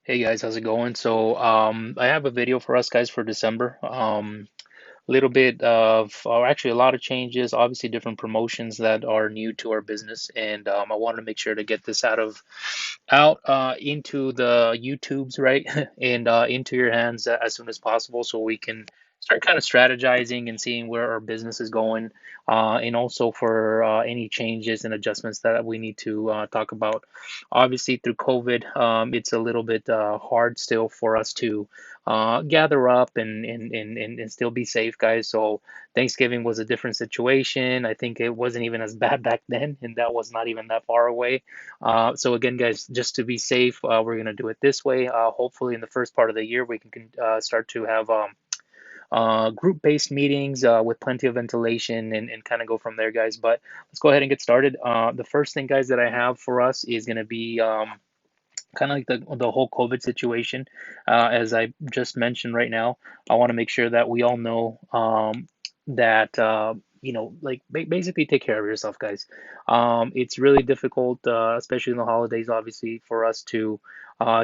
Hey guys, how's it going? I have a video for us guys for December. A little bit of, or actually a lot of changes, obviously different promotions that are new to our business, and I wanted to make sure to get this out into the YouTubes, right, and into your hands as soon as possible, so we can start kind of strategizing and seeing where our business is going, and also for any changes and adjustments that we need to talk about. Obviously, through COVID, it's a little bit hard still for us to gather up and still be safe, guys. So Thanksgiving was a different situation. I think it wasn't even as bad back then, and that was not even that far away. So again, guys, just to be safe, we're gonna do it this way. Hopefully, in the first part of the year, we can start to have group-based meetings with plenty of ventilation and kind of go from there, guys. But let's go ahead and get started. The first thing, guys, that I have for us is gonna be kind of like the whole COVID situation. As I just mentioned right now, I want to make sure that we all know that like basically take care of yourself, guys. It's really difficult, especially in the holidays, obviously, for us to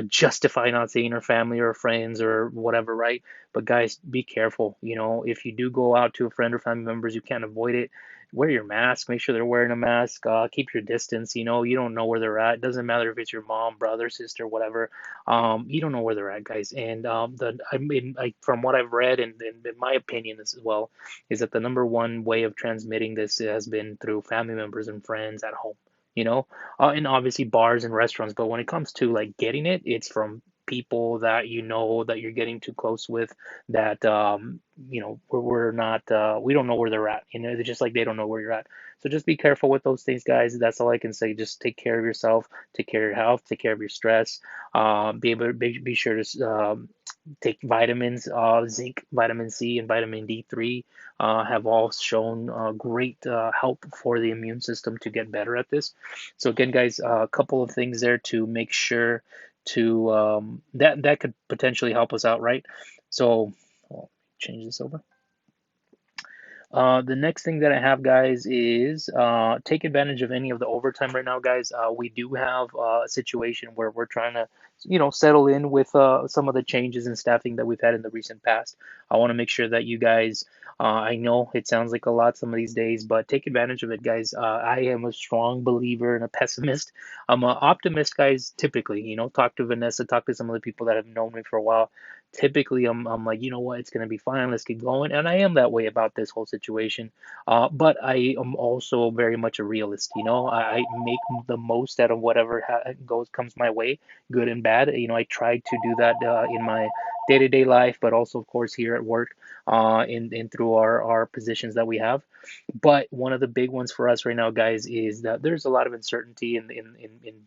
justify not seeing our family or friends or whatever, right? But guys, be careful. If you do go out to a friend or family members, you can't avoid it. Wear your mask. Make sure they're wearing a mask. Keep your distance. You don't know where they're at. It doesn't matter if it's your mom, brother, sister, whatever. You don't know where they're at, guys. And from what I've read and in my opinion as well, is that the number one way of transmitting this has been through family members and friends at home. You know, and obviously bars and restaurants. But when it comes to like getting it, it's from people that you know that you're getting too close with that we're not we don't know where they're at. They're just like they don't know where you're at. So just be careful with those things, guys. That's all I can say. Just take care of yourself, take care of your health, take care of your stress. Be able to be sure to take vitamins. Zinc, vitamin C, and vitamin D3 have all shown great help for the immune system to get better at this. So again, guys, a couple of things there to make sure to that could potentially help us out, right? So I'll change this over. The next thing that I have, guys, is take advantage of any of the overtime right now, guys. We do have a situation where we're trying to, settle in with some of the changes in staffing that we've had in the recent past. I want to make sure that you guys, I know it sounds like a lot some of these days, but take advantage of it, guys. I am a strong believer and a pessimist. I'm an optimist, guys, typically. Talk to Vanessa, talk to some of the people that have known me for a while. Typically, I'm like, you know what, it's going to be fine. Let's keep going. And I am that way about this whole situation. But I am also very much a realist. I make the most out of whatever comes my way, good and bad. I try to do that in my day-to-day life, but also, of course, here at work, in through our positions that we have. But one of the big ones for us right now, guys, is that there's a lot of uncertainty in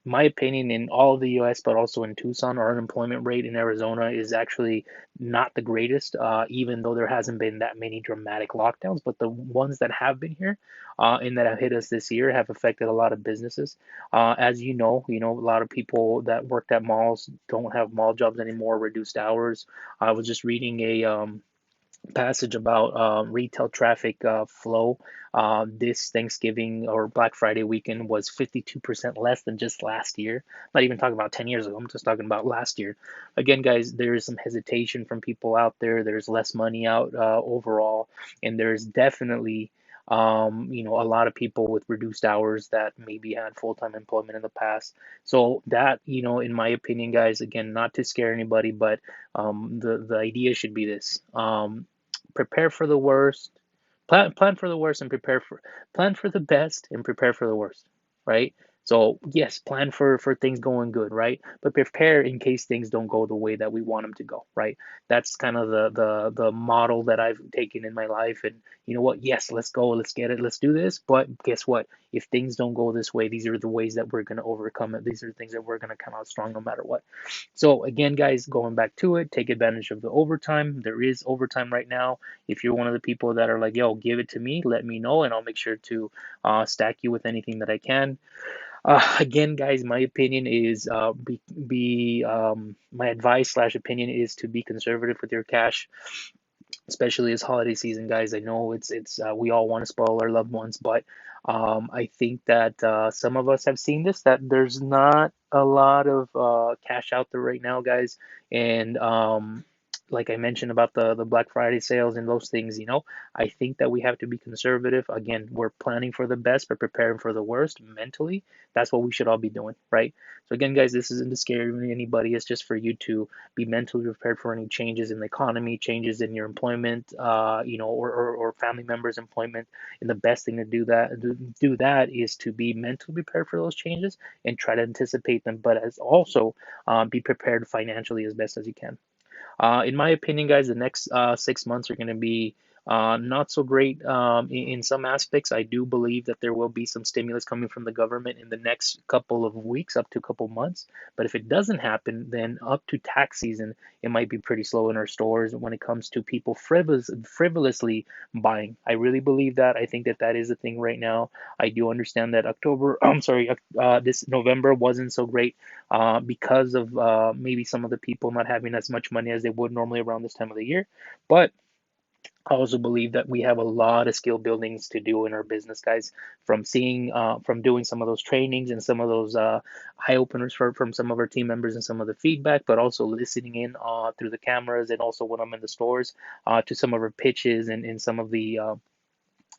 my opinion, in all of the US, but also in Tucson, our unemployment rate in Arizona is actually not the greatest, even though there hasn't been that many dramatic lockdowns. But the ones that have been here and that have hit us this year have affected a lot of businesses. As a lot of people that worked at malls don't have mall jobs anymore, reduced hours. I was just reading a passage about retail traffic flow this Thanksgiving or Black Friday weekend was 52% less than just last year. I'm not even talking about 10 years ago. I'm just talking about last year. Again, guys, there is some hesitation from people out there. There's less money out overall, and there's definitely a lot of people with reduced hours that maybe had full-time employment in the past. So that, in my opinion, guys, again, not to scare anybody, but the idea should be this. Prepare for the worst, plan for the worst and plan for the best and prepare for the worst, right? So yes, plan for things going good, right? But prepare in case things don't go the way that we want them to go, right? That's kind of the model that I've taken in my life. And you know what? Yes, let's go, let's get it, let's do this. But guess what? If things don't go this way, these are the ways that we're gonna overcome it. These are the things that we're gonna come out strong no matter what. So again, guys, going back to it, take advantage of the overtime. There is overtime right now. If you're one of the people that are like, yo, give it to me, let me know, and I'll make sure to stack you with anything that I can. Again, guys, my opinion is my advice slash opinion is to be conservative with your cash, especially as holiday season, guys. I know it's we all want to spoil our loved ones, but I think that some of us have seen this that there's not a lot of cash out there right now, guys. And like I mentioned about the Black Friday sales and those things, I think that we have to be conservative. Again, we're planning for the best, but preparing for the worst mentally. That's what we should all be doing, right? So again, guys, this isn't to scare anybody. It's just for you to be mentally prepared for any changes in the economy, changes in your employment, or family members' employment. And the best thing to do that is to be mentally prepared for those changes and try to anticipate them, but as also be prepared financially as best as you can. In my opinion, guys, the next 6 months are going to be not so great in some aspects. I do believe that there will be some stimulus coming from the government in the next couple of weeks, up to a couple months. But if it doesn't happen, then up to tax season, it might be pretty slow in our stores when it comes to people frivolously buying. I really believe that. I think that that is a thing right now. I do understand that I'm sorry, this November wasn't so great because of maybe some of the people not having as much money as they would normally around this time of the year. But I also believe that we have a lot of skill buildings to do in our business, guys. From doing some of those trainings and some of those eye openers from some of our team members and some of the feedback, but also listening in through the cameras and also when I'm in the stores to some of our pitches and some of the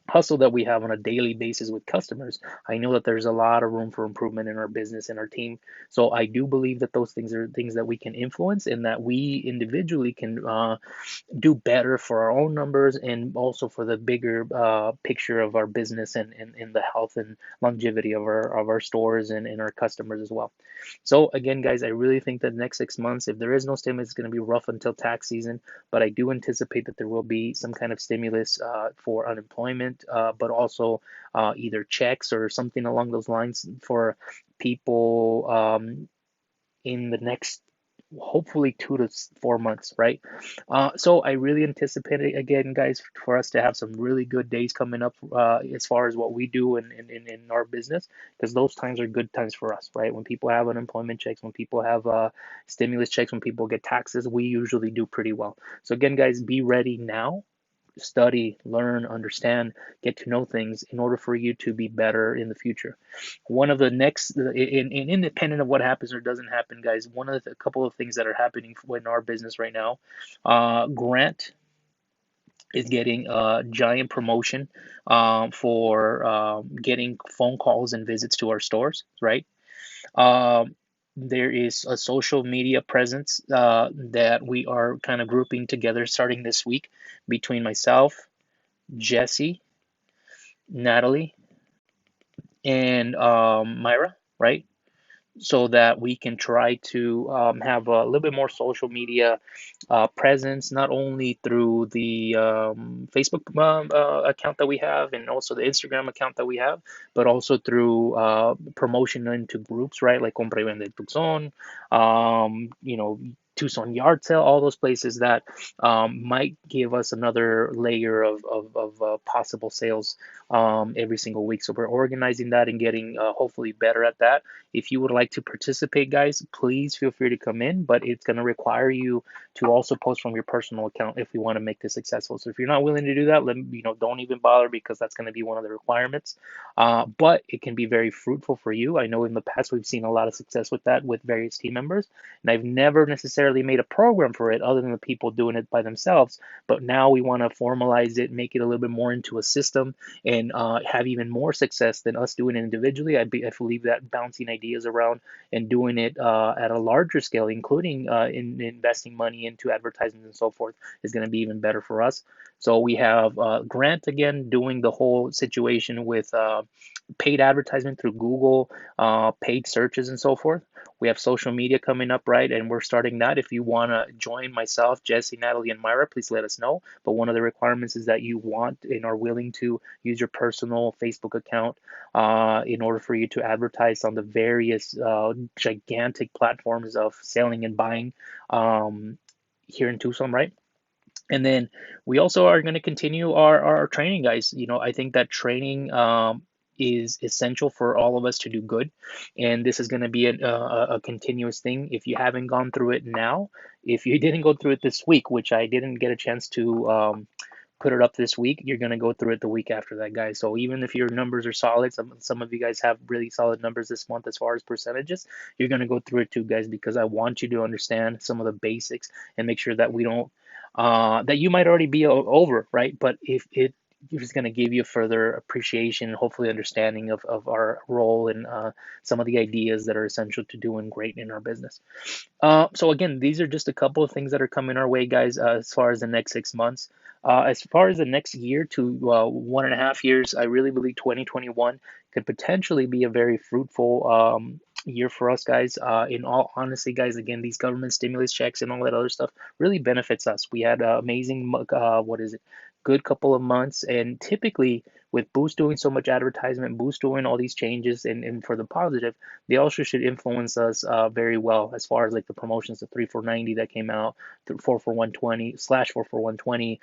hustle that we have on a daily basis with customers. I know that there's a lot of room for improvement in our business and our team. So I do believe that those things are things that we can influence and that we individually can do better for our own numbers and also for the bigger picture of our business and the health and longevity of our stores and our customers as well. So again, guys, I really think that the next 6 months, if there is no stimulus, it's going to be rough until tax season. But I do anticipate that there will be some kind of stimulus for unemployment, but also either checks or something along those lines for people in the next hopefully 2 to 4 months, right? So I really anticipate it again, guys, for us to have some really good days coming up as far as what we do in our business, because those times are good times for us, right? When people have unemployment checks, when people have stimulus checks, when people get taxes, we usually do pretty well. So again, guys, be ready now, study, learn, understand, get to know things in order for you to be better in the future. One of the next, in independent of what happens or doesn't happen, guys, one of the a couple of things that are happening in our business right now, Grant is getting a giant promotion for getting phone calls and visits to our stores, right? Um, there is a social media presence that we are kind of grouping together starting this week between myself, Jesse, Natalie, and Myra, right? So that we can try to have a little bit more social media presence, not only through the Facebook account that we have and also the Instagram account that we have, but also through promotion into groups, right? Like Compra y Vende Tucson, Tucson Yard Sale, all those places that might give us another layer of possible sales every single week. So we're organizing that and getting hopefully better at that. If you would like to participate, guys, please feel free to come in, but it's going to require you to also post from your personal account if we want to make this successful. So if you're not willing to do that, don't even bother because that's going to be one of the requirements. But it can be very fruitful for you. I know in the past we've seen a lot of success with that with various team members, and I've never necessarily made a program for it other than the people doing it by themselves. But now we want to formalize it, make it a little bit more into a system, and have even more success than us doing it individually. I believe that bouncing ideas around and doing it at a larger scale, including in investing money into advertisements and so forth, is going to be even better for us. So we have Grant again doing the whole situation with paid advertisement through Google, paid searches, and so forth. We have social media coming up, right? And we're starting that. If you want to join myself, Jesse, Natalie, and Myra, please let us know. But one of the requirements is that you want and are willing to use your personal Facebook account in order for you to advertise on the various gigantic platforms of selling and buying here in Tucson, right? And then we also are going to continue our training, guys. I think that training is essential for all of us to do good. And this is going to be a continuous thing. If you haven't gone through it now, if you didn't go through it this week, which I didn't get a chance to put it up this week, you're going to go through it the week after that, guys. So even if your numbers are solid, some of you guys have really solid numbers this month as far as percentages, you're going to go through it too, guys, because I want you to understand some of the basics and make sure that we don't that you might already be over, right? But if it is going to give you further appreciation and hopefully understanding of our role and some of the ideas that are essential to doing great in our business. So again, these are just a couple of things that are coming our way, guys, as far as the next 6 months. As far as the next year to 1.5 years, I really believe 2021 could potentially be a very fruitful year for us, guys. In all honesty, guys, again, these government stimulus checks and all that other stuff really benefits us. We had amazing, what is it, good couple of months, and typically with Boost doing so much advertisement, Boost doing all these changes, and for the positive, they also should influence us very well as far as like the promotions, the 3 for $90 that came out, the 4 for $120 slash 4 for $120,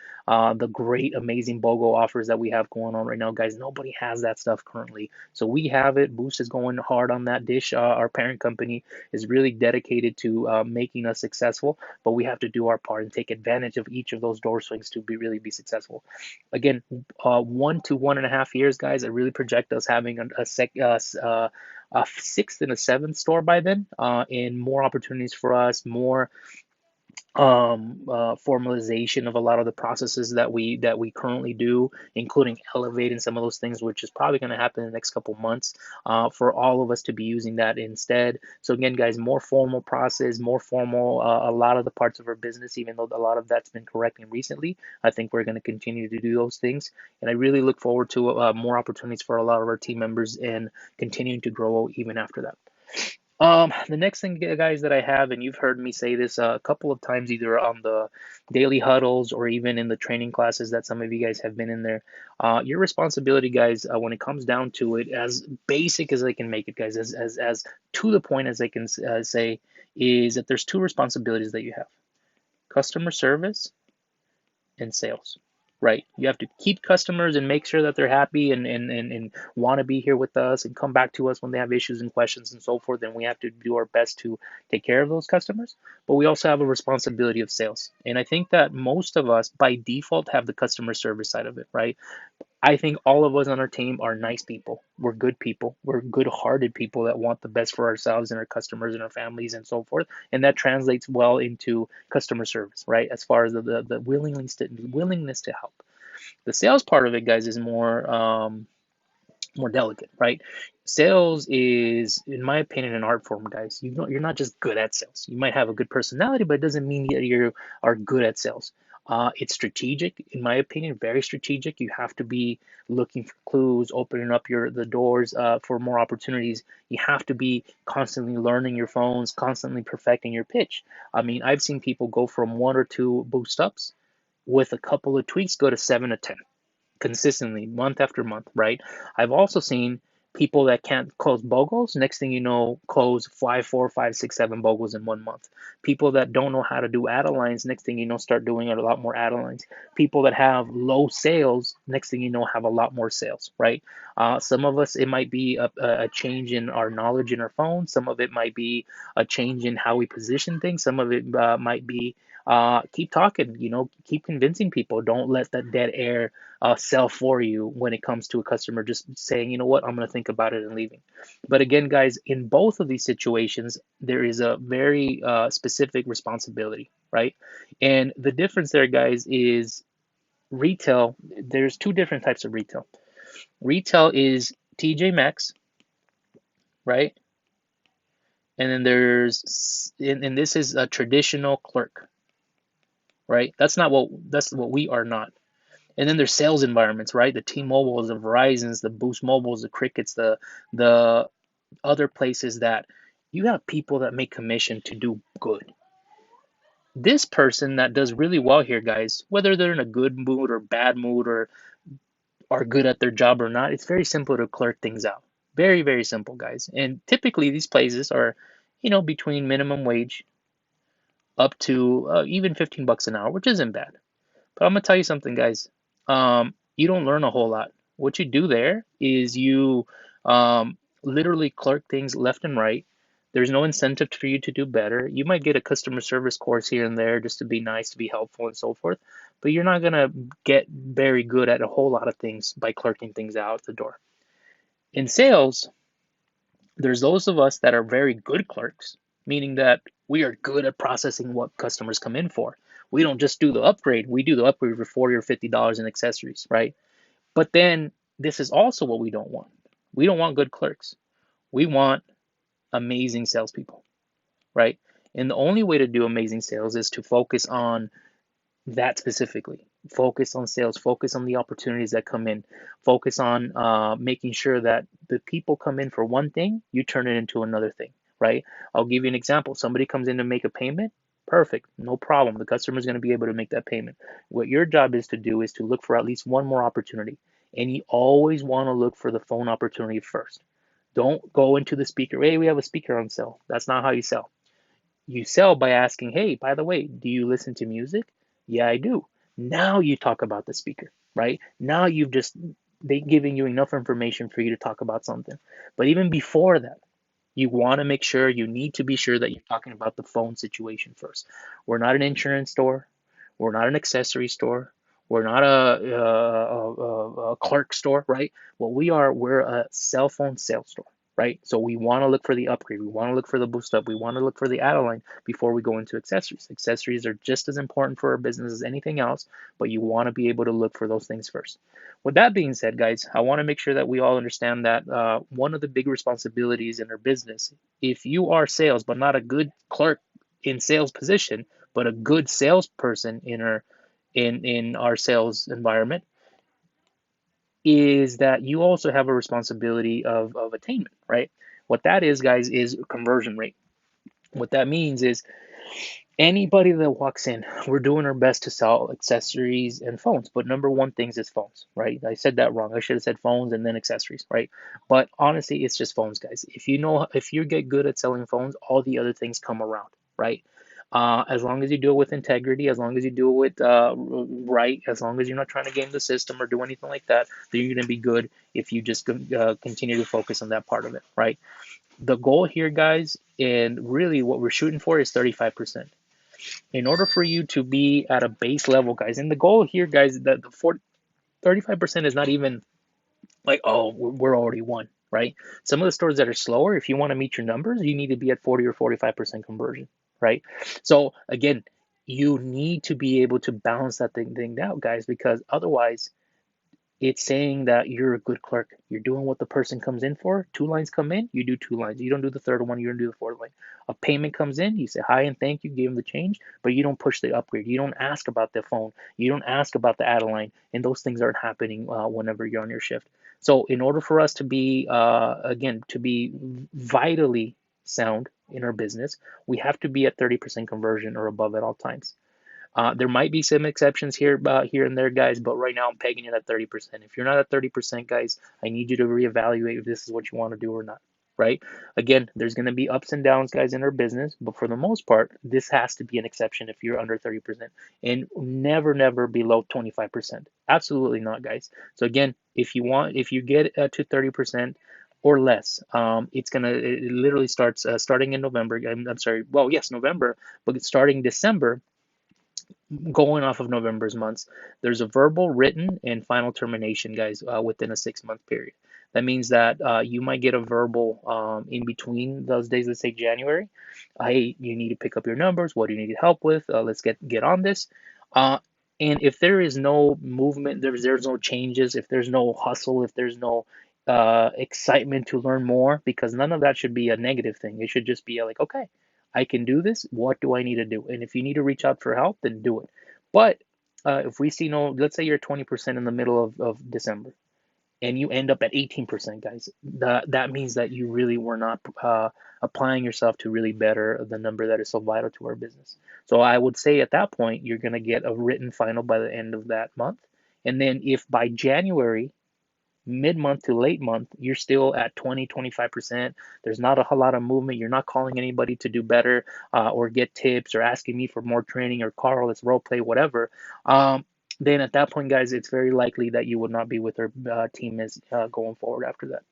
the great amazing BOGO offers that we have going on right now, guys. Nobody has that stuff currently, so we have it. Boost is going hard on that. Dish, our parent company, is really dedicated to making us successful, but we have to do our part and take advantage of each of those door swings to really be successful. Again, 1 to 1.5 years, guys. I really project us having a sixth and a seventh store by then, and more opportunities for us, more formalization of a lot of the processes that we currently do, including elevating some of those things, which is probably going to happen in the next couple months, for all of us to be using that instead. So again, guys, more formal process, more formal, a lot of the parts of our business, even though a lot of that's been correcting recently, I think we're going to continue to do those things, and I really look forward to more opportunities for a lot of our team members and continuing to grow even after that. The next thing, guys, that I have, and you've heard me say this a couple of times, either on the daily huddles or even in the training classes that some of you guys have been in there. Your responsibility, guys, when it comes down to it, as basic as I can make it, guys, as to the point as I can say, is that there's two responsibilities that you have: customer service and sales, right? You have to keep customers and make sure that they're happy and want to be here with us and come back to us when they have issues and questions and so forth. And we have to do our best to take care of those customers. But we also have a responsibility of sales. And I think that most of us by default have the customer service side of it, right? I think all of us on our team are nice people. We're good people. We're good-hearted people that want the best for ourselves and our customers and our families and so forth. And that translates well into customer service, right? As far as the willingness to help. The sales part of it, guys, is more delicate, right? Sales is, in my opinion, an art form, guys. You're not just good at sales. You might have a good personality, but it doesn't mean that you are good at sales. It's strategic, in my opinion, very strategic. You have to be looking for clues, opening up the doors for more opportunities. You have to be constantly learning your phones, constantly perfecting your pitch. I mean, I've seen people go from 1 or 2 boost ups with a couple of tweaks, go to 7 to 10 consistently month after month, right? I've also seen people that can't close BOGOs. Next thing you know, close 5, 4, 5, 6, 7 BOGOs in 1 month. People that don't know how to do add lines. Next thing you know, start doing a lot more add lines. People that have low sales. Next thing you know, have a lot more sales, right? Some of us, it might be a change in our knowledge in our phone. Some of it might be a change in how we position things. Some of it might be keep talking, keep convincing people. Don't let that dead air sell for you when it comes to a customer just saying, you know what, I'm going to think about it and leaving. But again, guys, in both of these situations, there is a very specific responsibility, right? And the difference there, guys, is retail. There's two different types of retail. Retail is TJ Maxx, right? And then and this is a traditional clerk, right? That's what we are not. And then there's sales environments, right? The T-Mobiles, the Verizons, the Boost Mobiles, the Crickets, the other places that you have people that make commission to do good. This person that does really well here, guys, whether they're in a good mood or bad mood or are good at their job or not, it's very simple to clerk things out. Very, very simple, guys. And typically these places are, between minimum wage up to even $15 an hour, which isn't bad. But I'm gonna tell you something, guys. You don't learn a whole lot. What you do there is you literally clerk things left and right. There's no incentive for you to do better. You might get a customer service course here and there just to be nice, to be helpful, and so forth, but you're not going to get very good at a whole lot of things by clerking things out the door. In sales, there's those of us that are very good clerks, meaning that we are good at processing what customers come in for. We don't just do the upgrade, we do the upgrade for $40 or $50 in accessories, right? But then this is also what we don't want. We don't want good clerks. We want amazing salespeople, right? And the only way to do amazing sales is to focus on that specifically. Focus on sales, focus on the opportunities that come in, focus on making sure that the people come in for one thing, you turn it into another thing, right? I'll give you an example. Somebody comes in to make a payment, perfect, no problem. The customer is going to be able to make that payment. What your job is to do is to look for at least one more opportunity. And you always want to look for the phone opportunity first. Don't go into the speaker. Hey, we have a speaker on sale. That's not how you sell. You sell by asking, hey, by the way, do you listen to music? Yeah, I do. Now you talk about the speaker, right? Now you've just they giving you enough information for you to talk about something. But even before that, you want to make sure, you need to be sure that you're talking about the phone situation first. We're not an insurance store. We're not an accessory store. We're not a clerk store, right? What we are, we're a cell phone sales store, right? So we want to look for the upgrade. We want to look for the boost up. We want to look for the add-on before we go into accessories. Accessories are just as important for our business as anything else, but you want to be able to look for those things first. With that being said, guys, I want to make sure that we all understand that one of the big responsibilities in our business, if you are sales but not a good clerk in sales position, but a good salesperson in our sales environment, is that you also have a responsibility of attainment, right? What that is, guys, is conversion rate. What that means is anybody that walks in, we're doing our best to sell accessories and phones, but number one things is phones, right? I said that wrong. I should have said phones and then accessories, right? But honestly, it's just phones, guys. If you get good at selling phones, all the other things come around, right? As long as you do it with integrity, as long as you do it right, as long as you're not trying to game the system or do anything like that, then you're going to be good if you just continue to focus on that part of it, right? The goal here, guys, and really what we're shooting for is 35%. In order for you to be at a base level, guys, and the goal here, guys, that the 35% is not even like, oh, we're already won, right? Some of the stores that are slower, if you want to meet your numbers, you need to be at 40 or 45% conversion, right? So again, you need to be able to balance that thing out, guys, because otherwise it's saying that you're a good clerk. You're doing what the person comes in for. Two lines come in, you do two lines. You don't do the third one, you don't do the fourth line. A payment comes in, you say hi and thank you, give them the change, but you don't push the upgrade. You don't ask about the phone. You don't ask about the add-a-line, and those things aren't happening whenever you're on your shift. So in order for us to be, again, to be vitally sound in our business, we have to be at 30% conversion or above at all times. There might be some exceptions here and there, guys, but right now I'm pegging it at 30%. If you're not at 30%, guys, I need you to reevaluate if this is what you want to do or not, right? Again, there's going to be ups and downs, guys, in our business, but for the most part, this has to be an exception if you're under 30%, and never, never below 25%. Absolutely not, guys. So again, if you get to 30%, or less. It literally starts starting in November. I'm sorry. Well, yes, November, but starting December, going off of November's months, there's a verbal, written, and final termination, guys, within a 6 month period. That means that you might get a verbal in between those days, let's say January. Hey, you need to pick up your numbers. What do you need help with? Let's get on this. Uh, and if there is no movement, there's no changes, if there's no hustle, if there's no excitement to learn more, because none of that should be a negative thing. It should just be like, okay, I can do this. What do I need to do? And if you need to reach out for help, then do it. But if we see no, let's say you're 20% in the middle of December and you end up at 18%, guys, that means that you really were not applying yourself to really better the number that is so vital to our business. So I would say at that point, you're going to get a written final by the end of that month. And then if by January, mid-month to late month, you're still at 20-25%, there's not a whole lot of movement, you're not calling anybody to do better or get tips or asking me for more training or Carl, let's role play, whatever, then at that point, guys, it's very likely that you would not be with our team as going forward after that.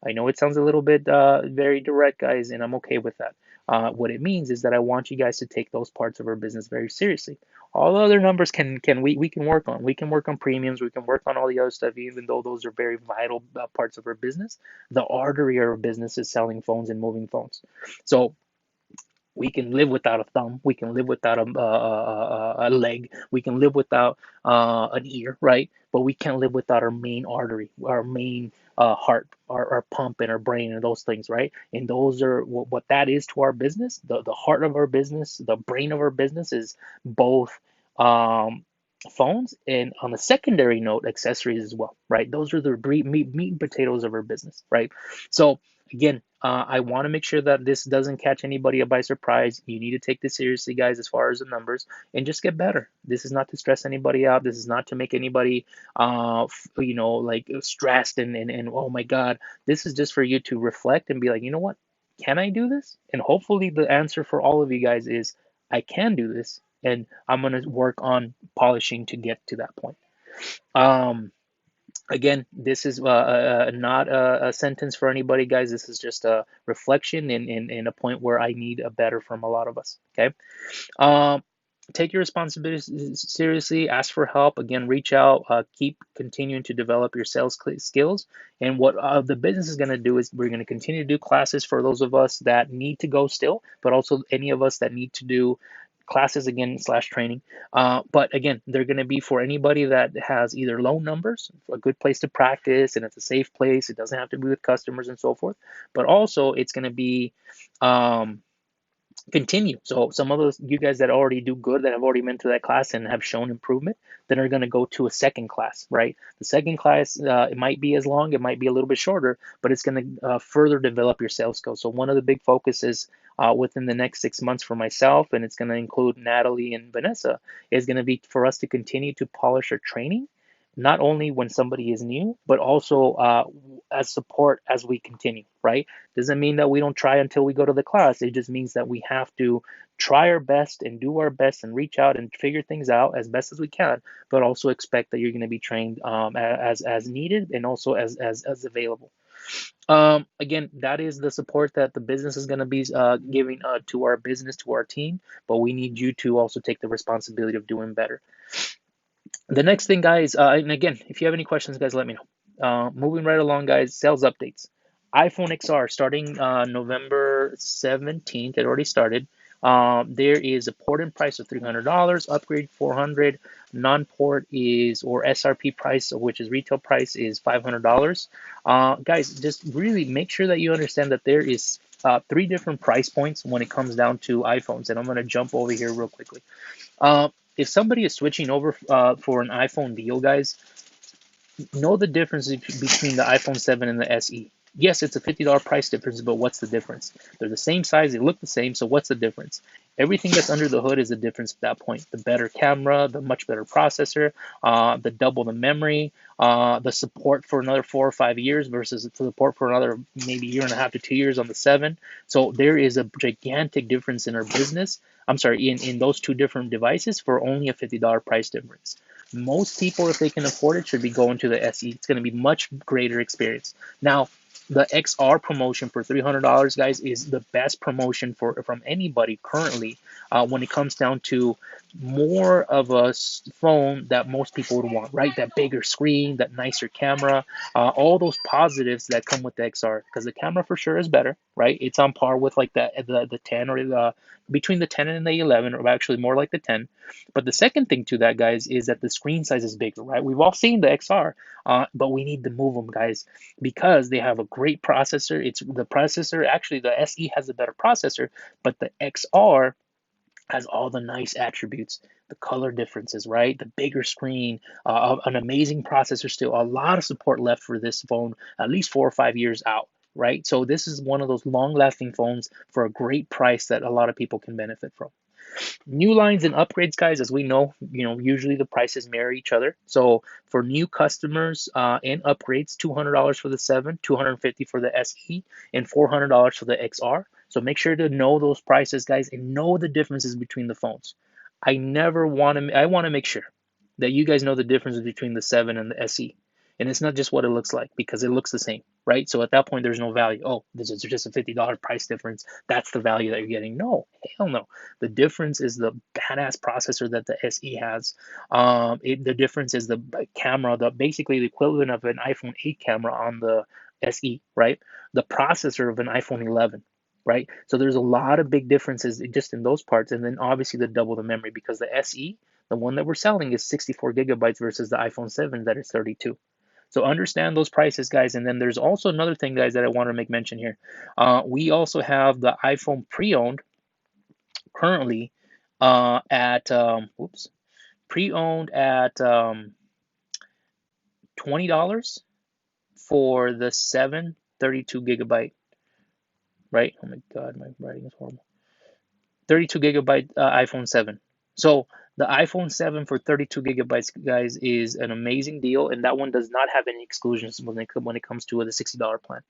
I know it sounds a little bit very direct, guys, and I'm okay with that. What it means is that I want you guys to take those parts of our business very seriously. All the other numbers can we can work on. We can work on premiums. We can work on all the other stuff, even though those are very vital parts of our business. The artery of our business is selling phones and moving phones. So we can live without a thumb. We can live without a leg. We can live without an ear, right? But we can't live without our main artery, our main heart, our pump, and our brain, and those things, right? And those are what that is to our business. The heart of our business, the brain of our business is both um, phones and, on the secondary note, accessories as well, right? Those are the meat and potatoes of our business, right? So again, I want to make sure that this doesn't catch anybody up by surprise. You need to take this seriously, guys, as far as the numbers, and just get better. This is not to stress anybody out. This is not to make anybody, like stressed and oh my God. This is just for you to reflect and be like, you know what? Can I do this? And hopefully, the answer for all of you guys is I can do this, and I'm gonna work on polishing to get to that point. Um, Again, this is not a sentence for anybody, guys. This is just a reflection and a point where I need a better from a lot of us. Okay. Um, take your responsibility seriously. Ask for help. Again, reach out. Keep continuing to develop your sales skills. And what the business is going to do is we're going to continue to do classes for those of us that need to go still, but also any of us that need to do classes again slash training. But again, they're going to be for anybody that has either low numbers, a good place to practice, and it's a safe place. It doesn't have to be with customers and so forth. But also, it's going to be um, continue. So some of those you guys that already do good, that have already been to that class and have shown improvement, then are going to go to a second class, right? The second class, it might be as long, it might be a little bit shorter, but it's going to further develop your sales skills. So one of the big focuses within the next 6 months for myself, and it's going to include Natalie and Vanessa, is going to be for us to continue to polish our training, not only when somebody is new, but also as support as we continue, right? Doesn't mean that we don't try until we go to the class. It just means that we have to try our best and do our best and reach out and figure things out as best as we can, but also expect that you're going to be trained as needed and also as available. Again, that is the support that the business is going to be giving to our business, to our team, but we need you to also take the responsibility of doing better. The next thing, guys, and again, if you have any questions, guys, let me know. Moving right along, guys, sales updates. iPhone XR starting November 17th. It already started. There is a port-in price of $300, upgrade 400, non-port is or SRP price, which is retail price, is $500. Guys, just really make sure that you understand that there is three different price points when it comes down to iPhones, and I'm going to jump over here real quickly. If somebody is switching over for an iPhone deal, guys, know the difference between the iPhone 7 and the SE. Yes, it's a $50 price difference, but what's the difference? They're the same size, they look the same, so what's the difference? Everything that's under the hood is the difference at that point. The better camera, the much better processor, the double the memory, the support for another 4 or 5 years versus the support for another maybe year and a half to 2 years on the 7. So there is a gigantic difference in our business. I'm sorry, in those two different devices for only a $50 price difference. Most people, if they can afford it, should be going to the SE. It's going to be much greater experience. Now, the XR promotion for $300, guys, is the best promotion from anybody currently when it comes down to more of a phone that most people would want, right? That bigger screen, that nicer camera, all those positives that come with the XR. Because the camera for sure is better, right? It's on par with like the 10 or the between the 10 and the 11, or actually more like the 10. But the second thing to that, guys, is that the screen size is bigger, right? We've all seen the XR, but we need to move them, guys, because they have a great processor. It's the processor, actually, the SE has a better processor, but the XR has all the nice attributes, the color differences, right? The bigger screen, an amazing processor still, a lot of support left for this phone, at least 4 or 5 years out. Right, so this is one of those long-lasting phones for a great price that a lot of people can benefit from. New lines and upgrades, guys, as we know, usually the prices mirror each other. So for new customers and upgrades, $200 for the 7, $250 for the SE, and $400 for the XR. So make sure to know those prices, guys, and know the differences between the phones. I want to make sure that you guys know the differences between the 7 and the SE. And it's not just what it looks like, because it looks the same, right? So at that point, there's no value. Oh, this is just a $50 price difference. That's the value that you're getting. No, hell no. The difference is the badass processor that the SE has. The difference is the camera, the basically the equivalent of an iPhone 8 camera on the SE, right? The processor of an iPhone 11, right? So there's a lot of big differences just in those parts, and then obviously the double the memory because the SE, the one that we're selling, is 64 gigabytes versus the iPhone 7 that is 32. So understand those prices, guys. And then there's also another thing, guys, that I want to make mention here. We also have the iPhone pre-owned currently at oops, pre-owned at $20 for the 732 gigabyte, right? Oh my God, my writing is horrible. 32 gigabyte iPhone 7. So the iPhone 7 for 32 gigabytes, guys, is an amazing deal, and that one does not have any exclusions when it comes to the $60 plan.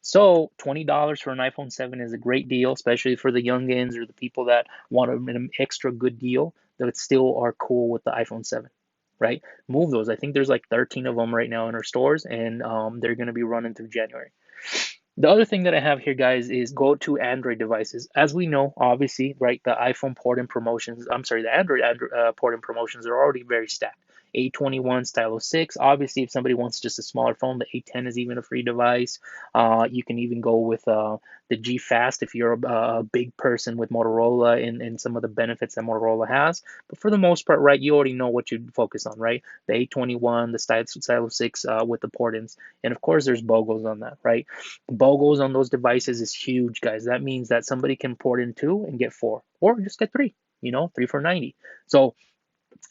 So $20 for an iPhone 7 is a great deal, especially for the youngins or the people that want an extra good deal that still are cool with the iPhone 7, right? Move those. I think there's like 13 of them right now in our stores, and they're going to be running through January. The other thing that I have here, guys, is go to Android devices. As we know, obviously, right, the iPhone port-in promotions, I'm sorry, the Android port-in promotions are already very stacked. A21, Stylo 6. Obviously, if somebody wants just a smaller phone, the A10 is even a free device. You can even go with the G Fast if you're a big person with Motorola and some of the benefits that Motorola has. But for the most part, right, you already know what you focus on, right? The A21, the Stylo 6 with the port-ins. And of course, there's BOGOs on that, right? BOGOs on those devices is huge, guys. That means that somebody can port in two and get four, or just get three. Three for 90. So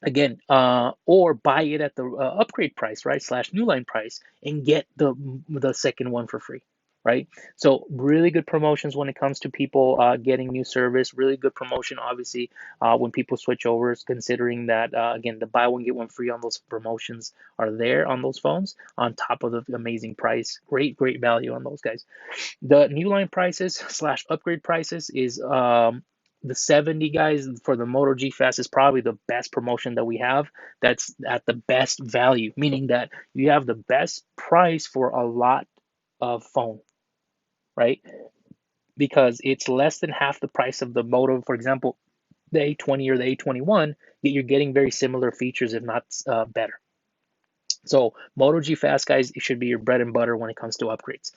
again, or buy it at the upgrade price, right? Slash new line price, and get the second one for free, right? So really good promotions when it comes to people getting new service. Really good promotion, obviously, when people switch over, considering that again the buy one get one free on those promotions are there on those phones on top of the amazing price. Great value on those guys. The new line prices slash upgrade prices is the 70, guys, for the Moto G Fast is probably the best promotion that we have. That's at the best value, meaning that you have the best price for a lot of phone, right? Because it's less than half the price of the Moto, for example, the A20 or the A21, yet you're getting very similar features, if not better. So Moto G Fast, guys, it should be your bread and butter when it comes to upgrades.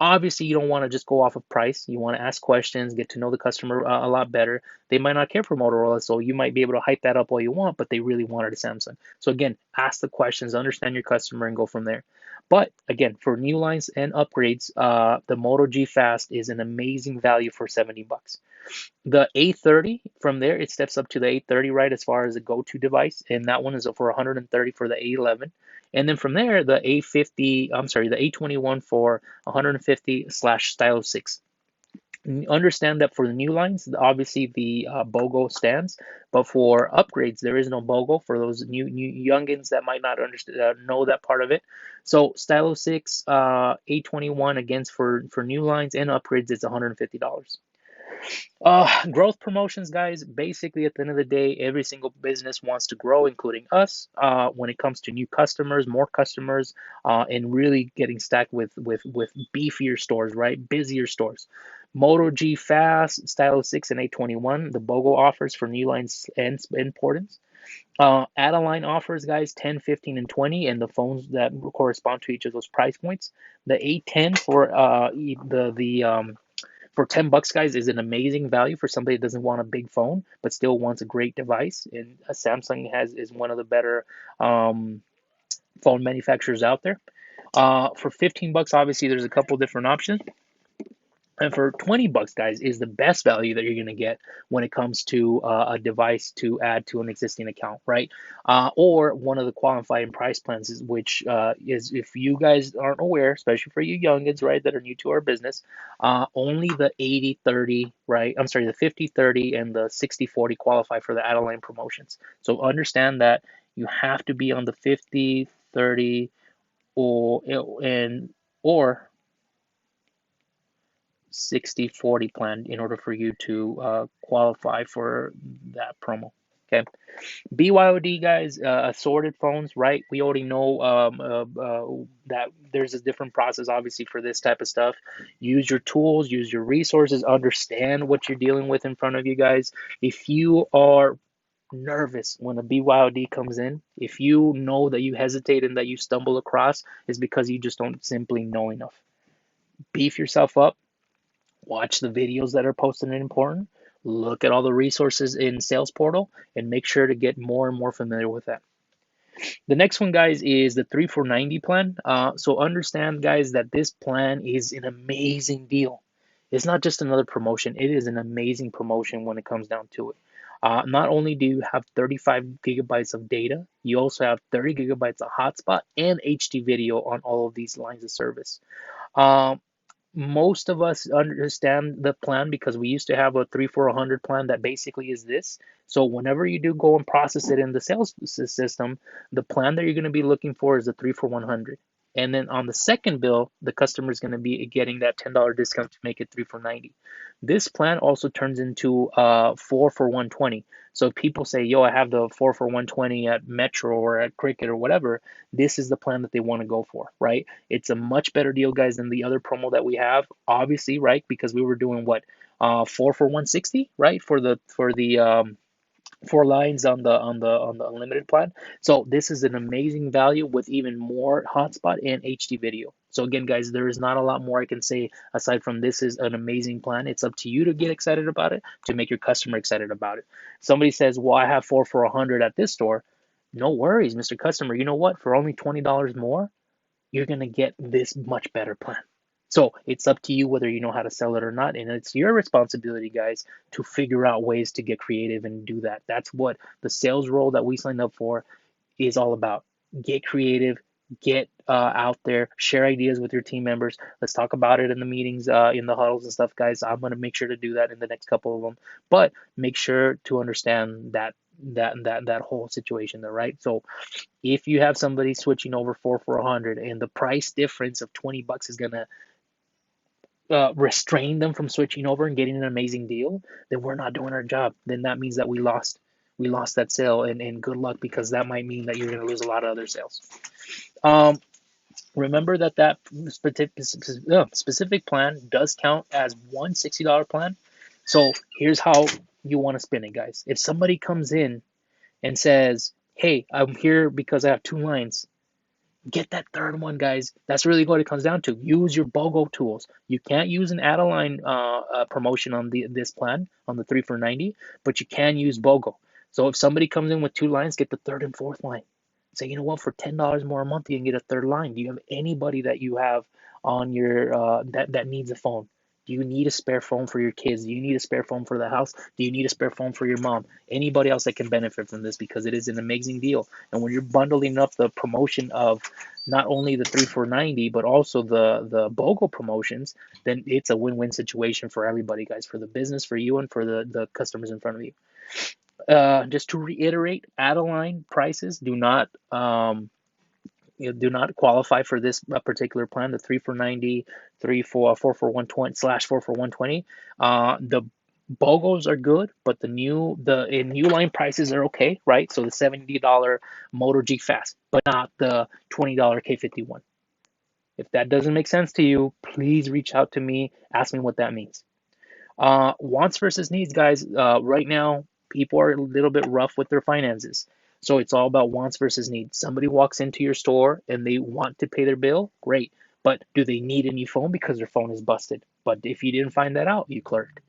Obviously, you don't want to just go off of price. You want to ask questions, get to know the customer a lot better. They might not care for Motorola, so you might be able to hype that up all you want, but they really wanted a Samsung. So again, ask the questions, understand your customer, and go from there. But again, for new lines and upgrades, the Moto G Fast is an amazing value for $70. The A30 from there, it steps up to the A30, right, as far as a go-to device, and that one is for 130 for the A11. And then from there, the A50, I'm sorry, the A21 for 150 slash Stylo 6. Understand that for the new lines, obviously the BOGO stands, but for upgrades, there is no BOGO for those new youngins that might not understand know that part of it. So Stylo 6, A21 against for new lines and upgrades, it's $150. Growth promotions, guys. Basically, at the end of the day, every single business wants to grow, including us. When it comes to new customers, more customers, and really getting stacked with beefier stores, right? Busier stores. Moto G Fast, Stylo 6, and A21, the BOGO offers for new lines and importance. Add-a-line offers, guys, 10, 15, and 20, and the phones that correspond to each of those price points. The A10 for the for $10, guys, is an amazing value for somebody that doesn't want a big phone but still wants a great device. And a Samsung is one of the better phone manufacturers out there. For $15, obviously, there's a couple different options. And for $20, guys, is the best value that you're going to get when it comes to a device to add to an existing account, right? Or one of the qualifying price plans, which is, if you guys aren't aware, especially for you youngins, right, that are new to our business, only the 80/30, right? I'm sorry, the 50/30 and the 60/40 qualify for the add-a-line promotions. So understand that you have to be on the 50/30 or 60/40 plan in order for you to qualify for that promo. Okay. BYOD guys, assorted phones, right? We already know that there's a different process, obviously, for this type of stuff. Use your tools, use your resources, understand what you're dealing with in front of you guys. If you are nervous when a BYOD comes in, if you know that you hesitate and that you stumble across, is because you just don't simply know enough. Beef yourself up, watch the videos that are posted and important, look at all the resources in Sales Portal, and make sure to get more and more familiar with that. The next one, guys, is the 3490 plan. So understand, guys, that this plan is an amazing deal. It's not just another promotion, it is an amazing promotion when it comes down to it. Not only do you have 35 gigabytes of data, you also have 30 gigabytes of hotspot and HD video on all of these lines of service. Um, Most of us understand the plan because we used to have a 3400 plan that basically is this. So whenever you do go and process it in the sales system, the plan that you're going to be looking for is the 34100. And then on the second bill, the customer is going to be getting that $10 discount to make it 3490. This plan also turns into 4 for 120. So if people say, yo, I have the 4 for 120 at Metro or at Cricket or whatever, this is the plan that they want to go for, right? It's a much better deal, guys, than the other promo that we have. Obviously, right? Because we were doing what, 4 for 160, right? For the 4 lines on the unlimited plan. So this is an amazing value with even more hotspot and HD video. So again, guys, there is not a lot more I can say aside from this is an amazing plan. It's up to you to get excited about it, to make your customer excited about it. Somebody says, well, I have 4 for 100 at this store. No worries, Mr. Customer. You know what? For only $20 more, you're going to get this much better plan. So it's up to you whether you know how to sell it or not. And it's your responsibility, guys, to figure out ways to get creative and do that. That's what the sales role that we signed up for is all about. Get creative, get out there, share ideas with your team members. Let's talk about it in the meetings, in the huddles and stuff, guys. I'm going to make sure to do that in the next couple of them. But make sure to understand that whole situation there, right? So if you have somebody switching over 4 for 100 and the price difference of $20 is gonna restrain them from switching over and getting an amazing deal, then we're not doing our job. Then that means that we lost that sale, and good luck because that might mean that you're gonna lose a lot of other sales. Um, Remember that specific plan does count as one $60 plan. So here's how you want to spin it, guys. If somebody comes in and says, "Hey, I'm here because I have 2 lines," get that third one, guys. That's really what it comes down to. Use your BOGO tools. You can't use an add-a-line promotion on this plan on the 3 for 90, but you can use BOGO. So if somebody comes in with 2 lines, get the third and fourth line. Say, you know what, for $10 more a month, you can get a third line. Do you have anybody that you have on your that needs a phone? Do you need a spare phone for your kids? Do you need a spare phone for the house? Do you need a spare phone for your mom? Anybody else that can benefit from this because it is an amazing deal. And when you're bundling up the promotion of not only the 3 for 90 but also the BOGO promotions, then it's a win-win situation for everybody, guys, for the business, for you, and for the customers in front of you. Just to reiterate, add-a-line prices do not qualify for this particular plan, the 3 for 90, 4 for 120 /4 for 120. The BOGOs are good, but the new line prices are okay, right? So the $70 Moto G Fast, but not the $20 K51. If that doesn't make sense to you, please reach out to me. Ask me what that means. Wants versus needs, guys. Right now, people are a little bit rough with their finances. So it's all about wants versus needs. Somebody walks into your store and they want to pay their bill, great. But do they need a new phone because their phone is busted? But if you didn't find that out, you clerked.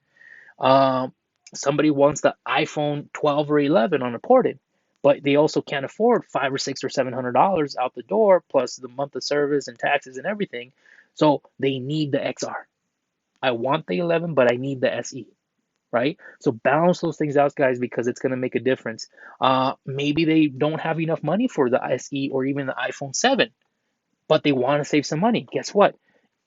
Um, Somebody wants the iPhone 12 or 11 on a ported, but they also can't afford 5 or 6 or $700 out the door, plus the month of service and taxes and everything. So they need the XR. I want the 11, but I need the SE, right? So balance those things out, guys, because it's going to make a difference. Maybe they don't have enough money for the SE or even the iPhone 7, but they want to save some money. Guess what?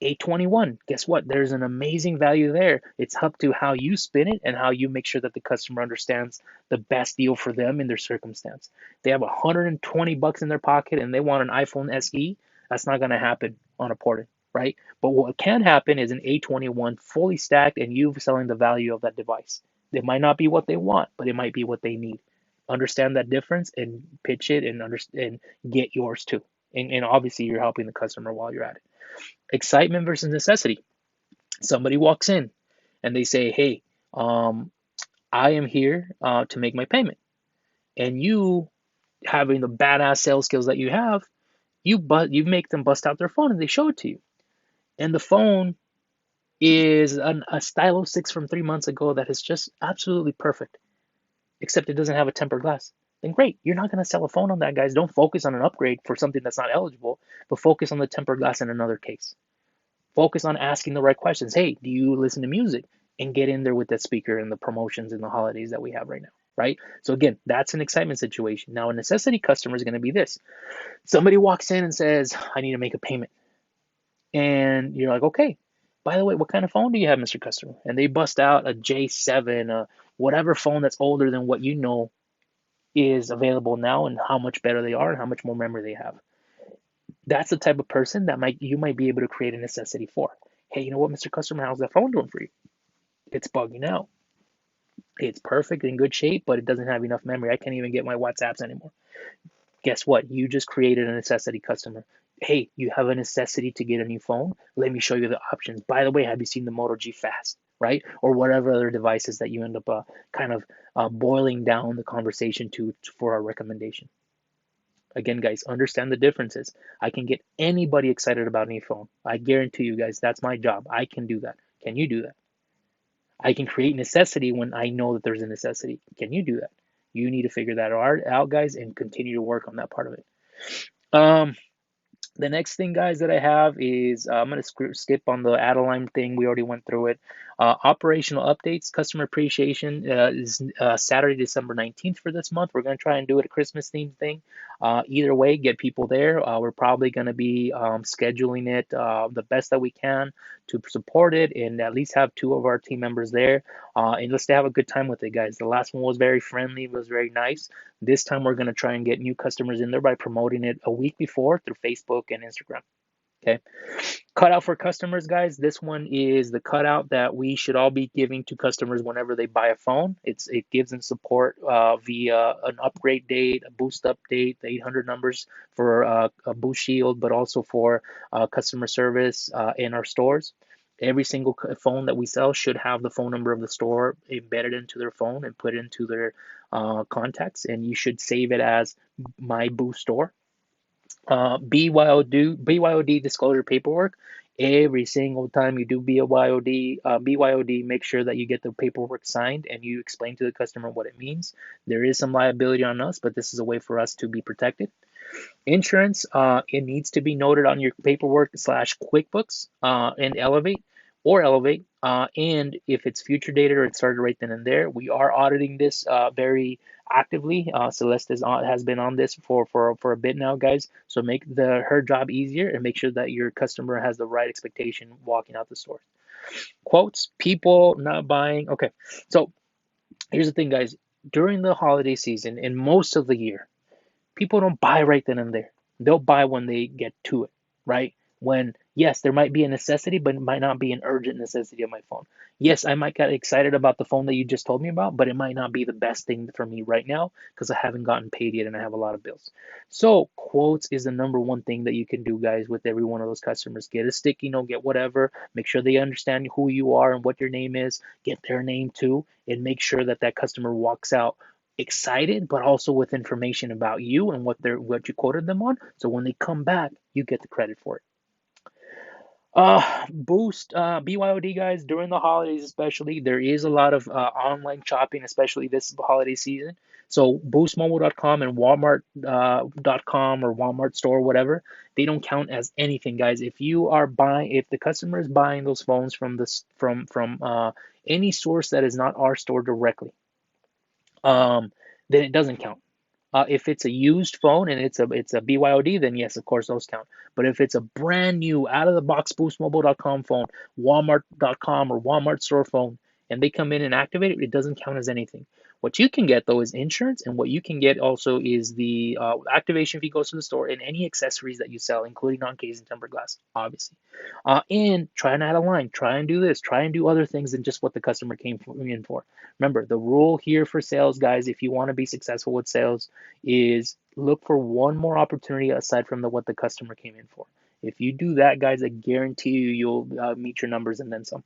A21, guess what? There's an amazing value there. It's up to how you spin it and how you make sure that the customer understands the best deal for them in their circumstance. They have $120 in their pocket and they want an iPhone SE. That's not going to happen on a ported, right? But what can happen is an A21 fully stacked and you selling the value of that device. It might not be what they want, but it might be what they need. Understand that difference and pitch it and understand and get yours too. And obviously you're helping the customer while you're at it. Excitement versus necessity. Somebody walks in and they say, "Hey, um, I am here to make my payment," and you having the badass sales skills that you have, you make them bust out their phone and they show it to you. And the phone is a Stylo 6 from 3 months ago that is just absolutely perfect, except it doesn't have a tempered glass. Then great, you're not going to sell a phone on that, guys. Don't focus on an upgrade for something that's not eligible, but focus on the tempered glass in another case. Focus on asking the right questions. Hey, do you listen to music? And get in there with that speaker and the promotions and the holidays that we have right now, right? So again, that's an excitement situation. Now, a necessity customer is going to be this. Somebody walks in and says, I need to make a payment. And you're like, okay, by the way, what kind of phone do you have, Mr. Customer? And they bust out a J7, whatever phone that's older than what you know is available now and how much better they are and how much more memory they have. That's the type of person that you might be able to create a necessity for. Hey, you know what, Mr. Customer, how's that phone doing for you? It's bugging out. It's perfect, in good shape, but it doesn't have enough memory. I can't even get my WhatsApps anymore. Guess what? You just created a necessity customer. Hey, you have a necessity to get a new phone? Let me show you the options. By the way, have you seen the Moto G Fast, right? Or whatever other devices that you end up kind of boiling down the conversation to for our recommendation. Again, guys, understand the differences. I can get anybody excited about any phone. I guarantee you guys, that's my job. I can do that. Can you do that? I can create necessity when I know that there's a necessity. Can you do that? You need to figure that out, guys, and continue to work on that part of it. Um, the next thing, guys, that I have is I'm going to skip on the Adeline thing. We already went through it. Operational updates, customer appreciation is Saturday, December 19th for this month. We're going to try and do it a Christmas themed thing. Either way, get people there. We're probably going to be scheduling it the best that we can to support it and at least have two of our team members there. And let's have a good time with it, guys. The last one was very friendly, it was very nice. This time we're going to try and get new customers in there by promoting it a week before through Facebook and Instagram. Okay. Cutout for customers, guys. This one is the cutout that we should all be giving to customers whenever they buy a phone. It gives them support via an upgrade date, a boost update, the 800 numbers for a boost shield, but also for customer service in our stores. Every single phone that we sell should have the phone number of the store embedded into their phone and put into their contacts, and you should save it as my boost store. BYOD disclosure paperwork. Every single time you do BYOD, make sure that you get the paperwork signed and you explain to the customer what it means. There is some liability on us, but this is a way for us to be protected. Insurance, it needs to be noted on your paperwork slash QuickBooks and Elevate. And if it's future dated or it started right then and there, we are auditing this very actively. Celeste has been on this for a bit now, guys. So make her job easier and make sure that your customer has the right expectation walking out the store. Quotes, people not buying. Okay, so here's the thing, guys. During the holiday season and most of the year, people don't buy right then and there. They'll buy when they get to it, right? When, yes, there might be a necessity, but it might not be an urgent necessity of my phone. Yes, I might get excited about the phone that you just told me about, but it might not be the best thing for me right now because I haven't gotten paid yet and I have a lot of bills. So quotes is the number one thing that you can do, guys, with every one of those customers. Get a sticky note, get whatever. Make sure they understand who you are and what your name is. Get their name too, and make sure that that customer walks out excited, but also with information about you and what you quoted them on. So when they come back, you get the credit for it. Boost, BYOD, guys, during the holidays especially, there is a lot of online shopping, especially this holiday season. So boostmobile.com and walmart.com or Walmart store, whatever, they don't count as anything, guys. If the customer is buying those phones from any source that is not our store directly, um, then it doesn't count. If it's a used phone and it's a BYOD, then yes, of course those count. But if it's a brand new out of the box boostmobile.com phone, Walmart.com or Walmart store phone, and they come in and activate it, it doesn't count as anything. What you can get though is insurance, and what you can get also is the activation fee goes to the store and any accessories that you sell, including non-case and tempered glass, obviously. And try and add a line, try and do this, try and do other things than just what the customer came in for. Remember, the rule here for sales, guys, if you want to be successful with sales, is look for one more opportunity aside from what the customer came in for. If you do that, guys, I guarantee you'll meet your numbers and then some.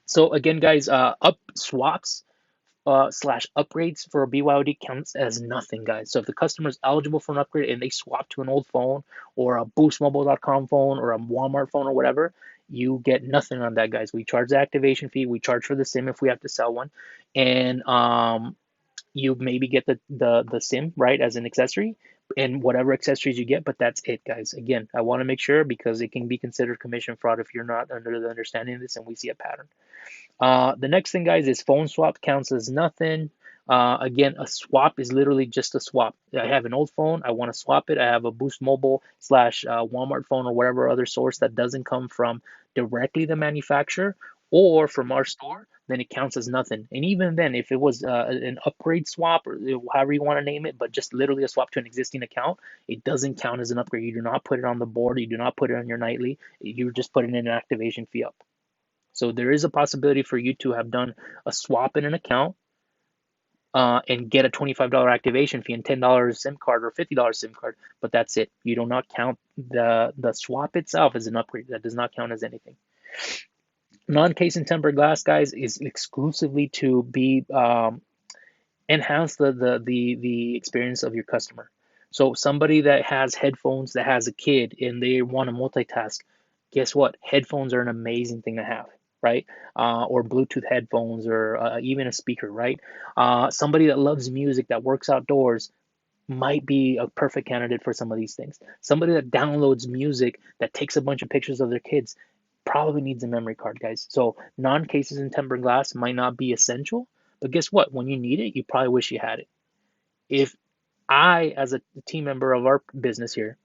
So again, guys, up swaps slash upgrades for a BYOD counts as nothing, guys. So if the customer is eligible for an upgrade and they swap to an old phone or a BoostMobile.com phone or a Walmart phone or whatever, you get nothing on that, guys. We charge the activation fee. We charge for the SIM if we have to sell one, and you maybe get the SIM right as an accessory and whatever accessories you get, but that's it, guys. Again, I want to make sure because it can be considered commission fraud if you're not under the understanding of this and we see a pattern. The next thing, guys, is phone swap counts as nothing. Again, a swap is literally just a swap. I have an old phone, I want to swap it. I have a Boost Mobile slash Walmart phone or whatever other source that doesn't come from directly the manufacturer or from our store, then it counts as nothing. And even then, if it was an upgrade swap or however you want to name it, but just literally a swap to an existing account, it doesn't count as an upgrade. You do not put it on the board, you do not put it on your nightly, you just put it in an activation fee up. So there is a possibility for you to have done a swap in an account and get a $25 activation fee and $10 SIM card or $50 SIM card, but that's it. You do not count the swap itself as an upgrade. That does not count as anything. Non-case and tempered glass, guys, is exclusively to be enhance the experience of your customer. So somebody that has headphones that has a kid and they want to multitask, guess what? Headphones are an amazing thing to have, right? Or Bluetooth headphones or even a speaker, right? Somebody that loves music that works outdoors might be a perfect candidate for some of these things. Somebody that downloads music that takes a bunch of pictures of their kids probably needs a memory card, guys. So non-cases and tempered glass might not be essential, but guess what? When you need it, you probably wish you had it. If I, as a team member of our business here,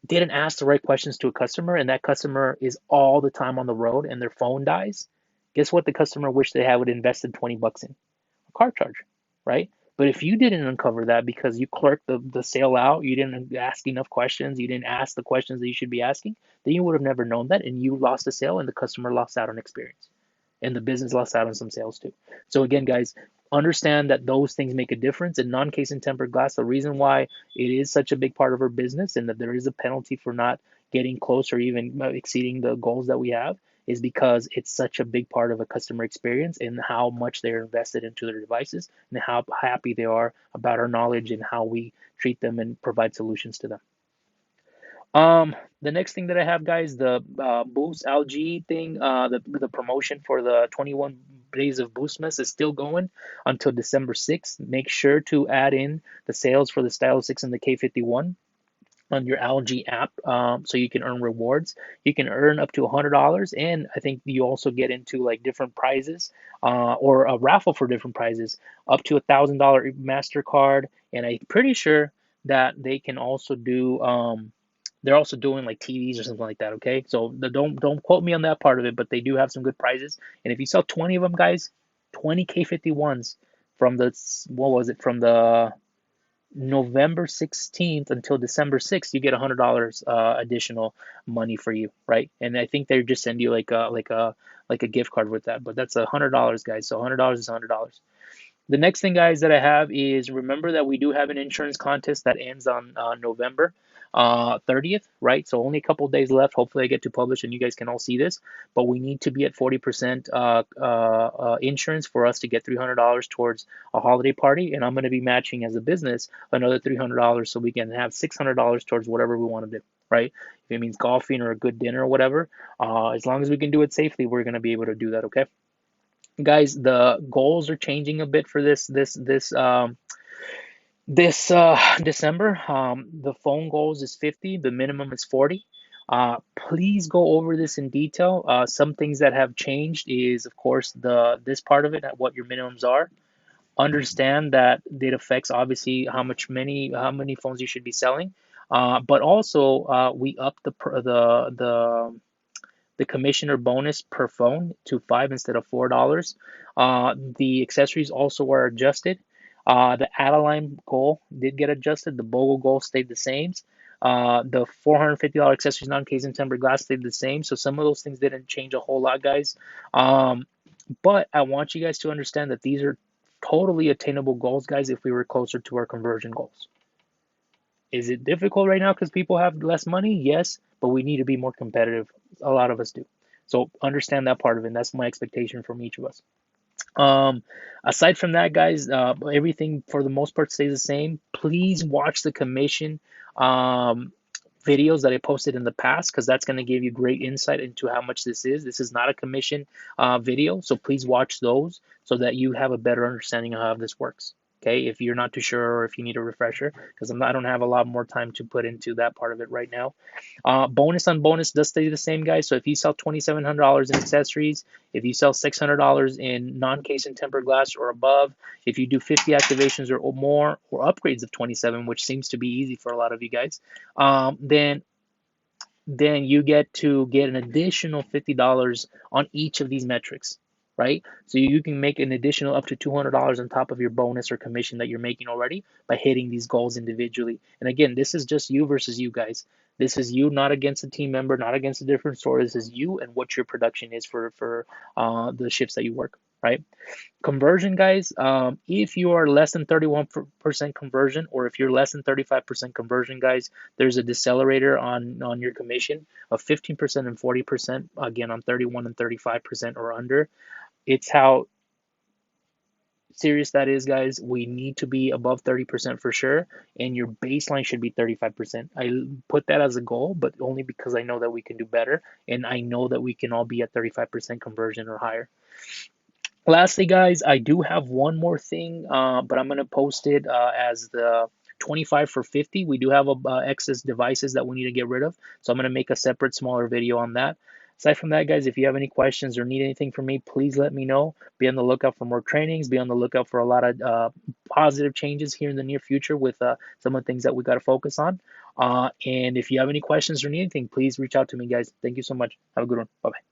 didn't ask the right questions to a customer and that customer is all the time on the road and their phone dies, guess what the customer wished they had would invested 20 bucks in? A car charger, right? But if you didn't uncover that because you clerked the sale out, you didn't ask enough questions, you didn't ask the questions that you should be asking, then you would have never known that and you lost the sale and the customer lost out on experience and the business lost out on some sales too. So again, guys, understand that those things make a difference. In non-case and tempered glass, the reason why it is such a big part of our business and that there is a penalty for not getting close or even exceeding the goals that we have is because it's such a big part of a customer experience and how much they're invested into their devices and how happy they are about our knowledge and how we treat them and provide solutions to them. The next thing that I have, guys, the Boost LG thing, the promotion for the 21 days of Boostmas is still going until December 6th. Make sure to add in the sales for the Style 6 and the K51 on your LG app, so you can earn rewards. You can earn up to $100, and I think you also get into like different prizes, or a raffle for different prizes, up to $1,000 Mastercard, and I'm pretty sure that they can also do. They're also doing like TVs or something like that. Okay, so don't quote me on that part of it, but they do have some good prizes. And if you sell 20 of them, guys, 20 K51s from the what was it from the November 16th until December 6th, you get $100 additional money for you, right? And I think they just send you like a gift card with that, but that's $100, guys. So $100 is $100. The next thing, guys, that I have is remember that we do have an insurance contest that ends on November 30th, right? So only a couple of days left. Hopefully, I get to publish and you guys can all see this. But we need to be at 40% insurance for us to get $300 towards a holiday party. And I'm going to be matching as a business another $300 so we can have $600 towards whatever we want to do, right? If it means golfing or a good dinner or whatever, as long as we can do it safely, we're going to be able to do that, okay? Guys, the goals are changing a bit for this December. The phone goals is 50, the minimum is 40. Please go over this in detail. Some things that have changed is, of course, this part of it, what your minimums are. Understand that it affects obviously how many phones you should be selling. But also we up the the commissioner bonus per phone to $5 instead of $4. The accessories also were adjusted. The Adeline goal did get adjusted. The BOGO goal stayed the same. The $450 accessories non-case and tempered glass stayed the same. So some of those things didn't change a whole lot, guys. But I want you guys to understand that these are totally attainable goals, guys, if we were closer to our conversion goals. Is it difficult right now because people have less money? Yes, but we need to be more competitive. A lot of us do. So understand that part of it. That's my expectation from each of us. Um, Aside from that, guys, everything for the most part stays the same. Please watch the commission videos that I posted in the past because that's going to give you great insight into how much this is. This is not a commission video, so please watch those so that you have a better understanding of how this works. Okay, if you're not too sure or if you need a refresher, because I don't have a lot more time to put into that part of it right now. Bonus on bonus does stay the same, guys. So if you sell $2,700 in accessories, if you sell $600 in non-case and tempered glass or above, if you do 50 activations or more, or upgrades of 27, which seems to be easy for a lot of you guys, then you get to get an additional $50 on each of these metrics, right? So you can make an additional up to $200 on top of your bonus or commission that you're making already by hitting these goals individually. And again, this is just you versus you, guys. This is you, not against a team member, not against a different store. This is you and what your production is for the shifts that you work, right? Conversion, guys, if you are less than 31% conversion, or if you're less than 35% conversion, guys, there's a decelerator on your commission of 15% and 40%, again, on 31 and 35% or under. It's how serious that is, guys. We need to be above 30% for sure, and your baseline should be 35%. I put that as a goal, but only because I know that we can do better, and I know that we can all be at 35% conversion or higher. Lastly, guys, I do have one more thing, but I'm going to post it as the 25 for 50. We do have excess devices that we need to get rid of, so I'm going to make a separate, smaller video on that. Aside from that, guys, if you have any questions or need anything from me, please let me know. Be on the lookout for more trainings. Be on the lookout for a lot of positive changes here in the near future with some of the things that we got to focus on. And if you have any questions or need anything, please reach out to me, guys. Thank you so much. Have a good one. Bye-bye.